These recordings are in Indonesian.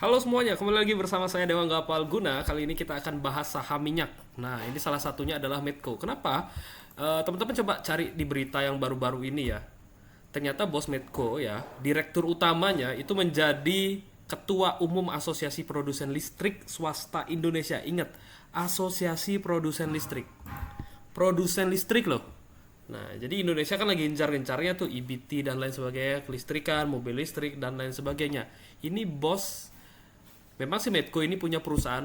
Halo semuanya, kembali lagi bersama saya Dewa Gapal Guna. Kali ini kita akan bahas saham minyak. Nah, ini salah satunya adalah Medco. Kenapa? Teman-teman coba cari di berita yang baru-baru ini ya. Ternyata bos Medco ya, direktur utamanya itu menjadi ketua umum Asosiasi Produsen Listrik Swasta Indonesia. Ingat, Asosiasi Produsen Listrik. Produsen listrik loh. Nah, jadi Indonesia kan lagi gencar-gencarnya tuh EBT dan lain sebagainya, kelistrikan, mobil listrik dan lain sebagainya. Ini bos. Memang si Medco ini punya perusahaan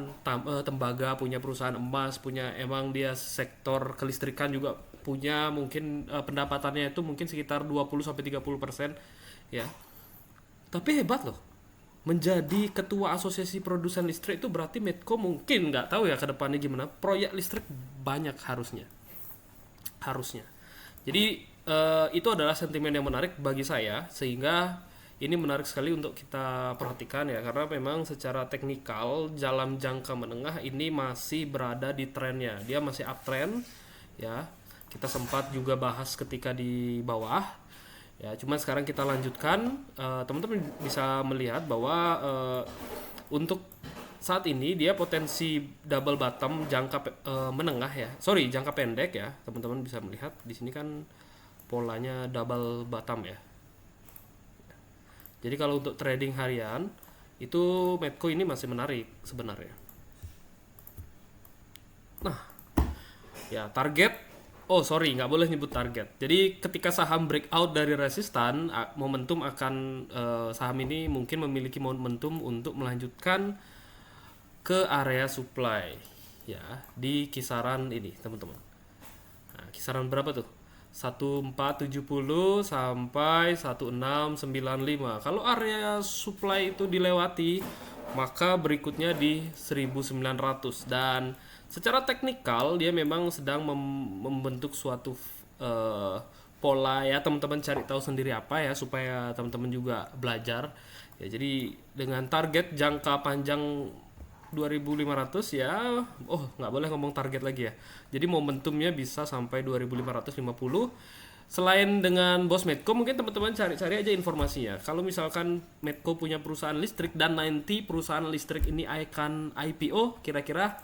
tembaga, punya perusahaan emas, punya emang dia sektor kelistrikan juga punya mungkin pendapatannya itu mungkin sekitar 20-30% ya. Tapi hebat loh. Menjadi ketua asosiasi produsen listrik itu berarti Medco mungkin nggak tahu ya ke depannya gimana. Proyek listrik banyak harusnya. Harusnya. Jadi itu adalah sentimen yang menarik bagi saya sehingga ini menarik sekali untuk kita perhatikan ya karena memang secara teknikal dalam jangka menengah ini masih berada di trennya. Dia masih uptrend ya. Kita sempat juga bahas ketika di bawah. Ya, cuman sekarang kita lanjutkan. Teman-teman bisa melihat bahwa untuk saat ini dia potensi double bottom jangka menengah ya. Sorry, jangka pendek ya. Teman-teman bisa melihat di sini kan polanya double bottom ya. Jadi kalau untuk trading harian itu Medco ini masih menarik sebenarnya. Nah, ya target. Oh sorry, nggak boleh nyebut target. Jadi ketika saham breakout dari resistan, momentum akan saham ini mungkin memiliki momentum untuk melanjutkan ke area supply ya di kisaran ini teman-teman. Nah, kisaran berapa tuh? 1470 sampai 1695. Kalau area supply itu dilewati, maka berikutnya di 1900 dan secara teknikal dia memang sedang membentuk suatu pola ya, teman-teman cari tahu sendiri apa ya supaya teman-teman juga belajar. Ya, jadi dengan target jangka panjang 2500 ya. Oh, nggak boleh ngomong target lagi ya. Jadi momentumnya bisa sampai 2550. Selain dengan bos Medco, mungkin teman-teman cari-cari aja informasinya. Kalau misalkan Medco punya perusahaan listrik dan nanti perusahaan listrik ini akan IPO, kira-kira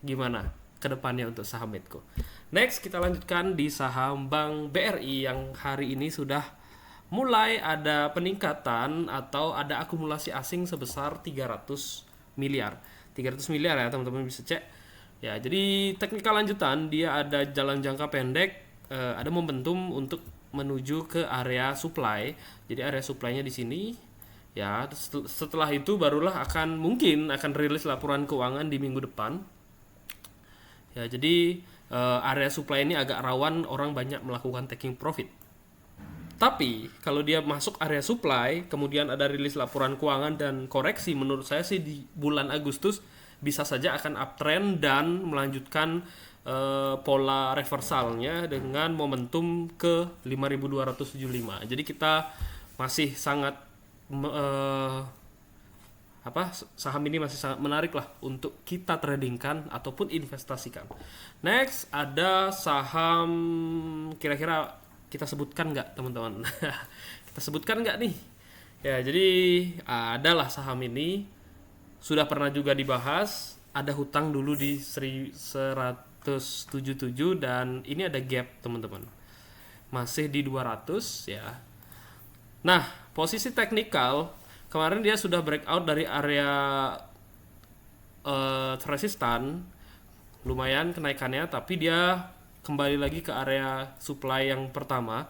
gimana ke depannya untuk saham Medco? Next, kita lanjutkan di saham Bank BRI yang hari ini sudah mulai ada peningkatan atau ada akumulasi asing sebesar 300 miliar. 300 miliar ya, teman-teman bisa cek. Ya, jadi teknikal lanjutan dia ada jalan jangka pendek, ada momentum untuk menuju ke area supply. Jadi area supply-nya di sini. Ya, setelah itu barulah mungkin akan rilis laporan keuangan di minggu depan. Ya, jadi area supply ini agak rawan orang banyak melakukan taking profit. Tapi kalau dia masuk area supply, kemudian ada rilis laporan keuangan dan koreksi, menurut saya sih di bulan Agustus bisa saja akan uptrend dan melanjutkan pola reversalnya dengan momentum ke 5275. Jadi kita masih sangat saham ini masih sangat menarik lah untuk kita tradingkan ataupun investasikan. Next ada saham, kira-kira kita sebutkan nggak teman-teman? Kita sebutkan nggak nih? Ya, jadi adalah saham ini sudah pernah juga dibahas. Ada hutang dulu di 177 dan ini ada gap teman-teman. Masih di 200 ya. Nah, posisi teknikal kemarin dia sudah breakout dari area resistan, lumayan kenaikannya, tapi dia kembali lagi ke area supply yang pertama.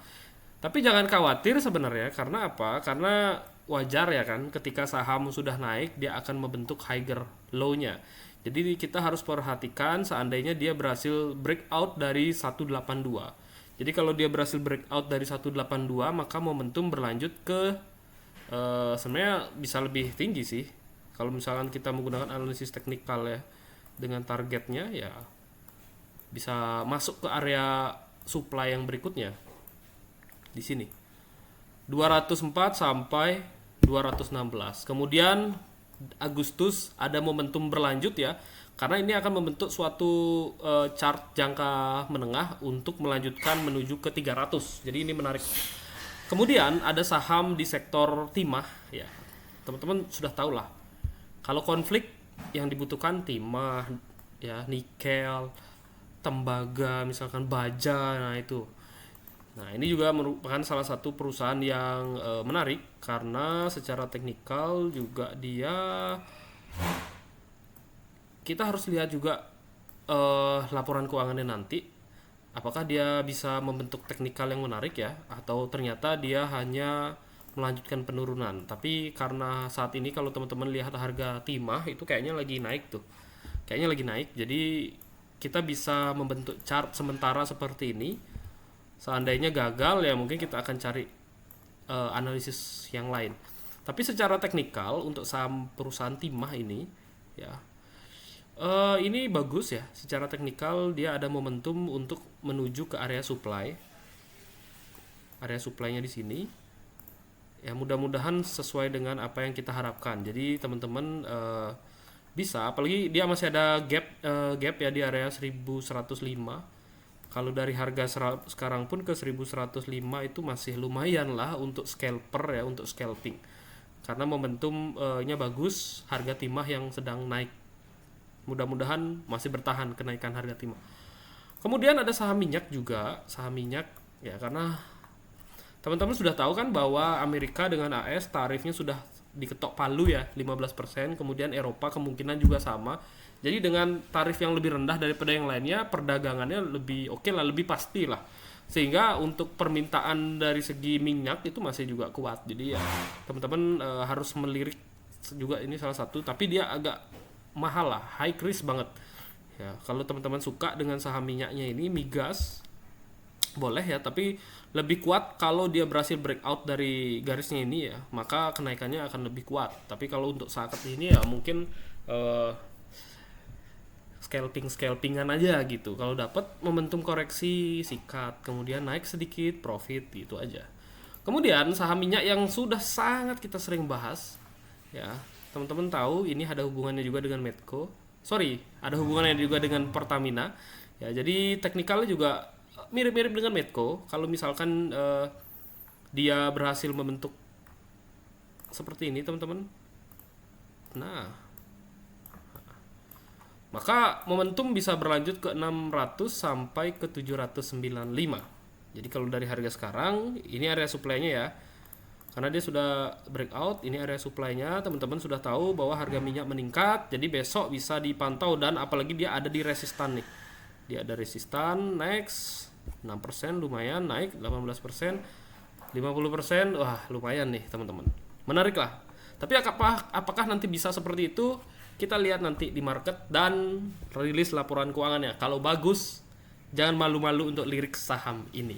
Tapi jangan khawatir sebenarnya, karena apa? Karena wajar ya kan, ketika saham sudah naik dia akan membentuk higher low-nya. Jadi kita harus perhatikan seandainya dia berhasil breakout dari 182. Jadi kalau dia berhasil breakout dari 182, maka momentum berlanjut ke sebenarnya bisa lebih tinggi sih. Kalau misalkan kita menggunakan analisis teknikal ya, dengan targetnya ya bisa masuk ke area supply yang berikutnya di sini 204 sampai 216. Kemudian Agustus ada momentum berlanjut ya, karena ini akan membentuk suatu chart jangka menengah untuk melanjutkan menuju ke 300. Jadi ini menarik. Kemudian ada saham di sektor timah ya, teman-teman sudah tahu lah Kalau konflik yang dibutuhkan timah, ya, nikel, tembaga, misalkan baja, nah itu. Nah, ini juga merupakan salah satu perusahaan yang menarik karena secara teknikal juga dia, kita harus lihat juga laporan keuangannya nanti, apakah dia bisa membentuk teknikal yang menarik ya, atau ternyata dia hanya melanjutkan penurunan. Tapi karena saat ini kalau teman-teman lihat harga timah itu kayaknya lagi naik tuh, kayaknya lagi naik, jadi kita bisa membentuk chart sementara seperti ini. Seandainya gagal ya mungkin kita akan cari analisis yang lain. Tapi secara teknikal untuk saham perusahaan timah ini, ya, ini bagus ya. Secara teknikal dia ada momentum untuk menuju ke area supply. Area supply-nya di sini. Ya, mudah-mudahan sesuai dengan apa yang kita harapkan. Jadi teman-teman bisa, apalagi dia masih ada gap ya di area 1105. Kalau dari harga sekarang pun ke 1105 itu masih lumayan lah untuk scalper ya, untuk scalping. Karena momentumnya bagus, harga timah yang sedang naik. Mudah-mudahan masih bertahan kenaikan harga timah. Kemudian ada saham minyak juga, saham minyak ya, karena teman-teman sudah tahu kan bahwa Amerika dengan AS tarifnya sudah diketok palu ya, 15%, kemudian Eropa kemungkinan juga sama. Jadi dengan tarif yang lebih rendah daripada yang lainnya, perdagangannya lebih oke lah, lebih pasti lah. Sehingga untuk permintaan dari segi minyak itu masih juga kuat. Jadi ya teman-teman harus melirik juga, ini salah satu, tapi dia agak mahal lah, high risk banget. Ya, kalau teman-teman suka dengan saham minyaknya ini, migas, boleh ya, tapi lebih kuat kalau dia berhasil breakout dari garisnya ini ya, maka kenaikannya akan lebih kuat. Tapi kalau untuk saat ini ya mungkin scalpingan aja gitu. Kalau dapat momentum koreksi sikat, kemudian naik sedikit profit gitu aja. Kemudian saham minyak yang sudah sangat kita sering bahas ya, teman-teman tahu ini ada hubungannya juga dengan Medco. Ada hubungannya juga dengan Pertamina. Ya, jadi teknikalnya juga mirip-mirip dengan Medco. Kalau misalkan dia berhasil membentuk seperti ini, teman-teman. Nah, maka momentum bisa berlanjut ke 600 sampai ke 795. Jadi kalau dari harga sekarang, ini area supply-nya ya. Karena dia sudah breakout, ini area supply-nya, teman-teman sudah tahu bahwa harga minyak meningkat, jadi besok bisa dipantau, dan apalagi dia ada di resistan nih. Dia ada resistan, next 6% lumayan, naik 18%, 50%, wah lumayan nih teman-teman. Menarik lah. Tapi apakah nanti bisa seperti itu? Kita lihat nanti di market dan rilis laporan keuangannya. Kalau bagus, jangan malu-malu untuk lirik saham ini.